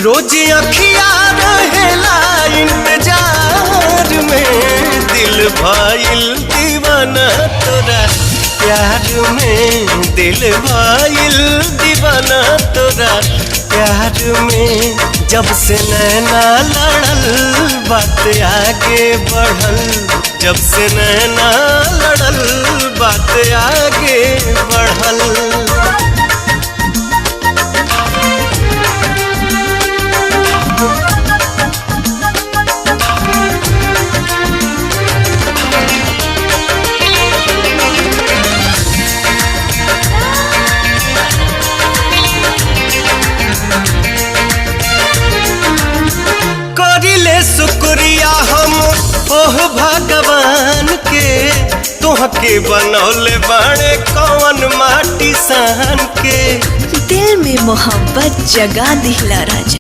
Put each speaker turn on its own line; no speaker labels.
रोज अखिया रहेला इंतजार में, दिल भइल दीवाना तोरा प्यार में, दिल भइल दीवाना तोरा प्यार में। जब से नैना लड़ल बात आगे बढ़ल, जब से नैना लड़ल बात आगे बढ़ल। शुक्रिया हम ओह भगवान के, तोहके बनौले बाड़े कौन माटी सान के।
दिल में मोहब्बत जगा दिहला राजा।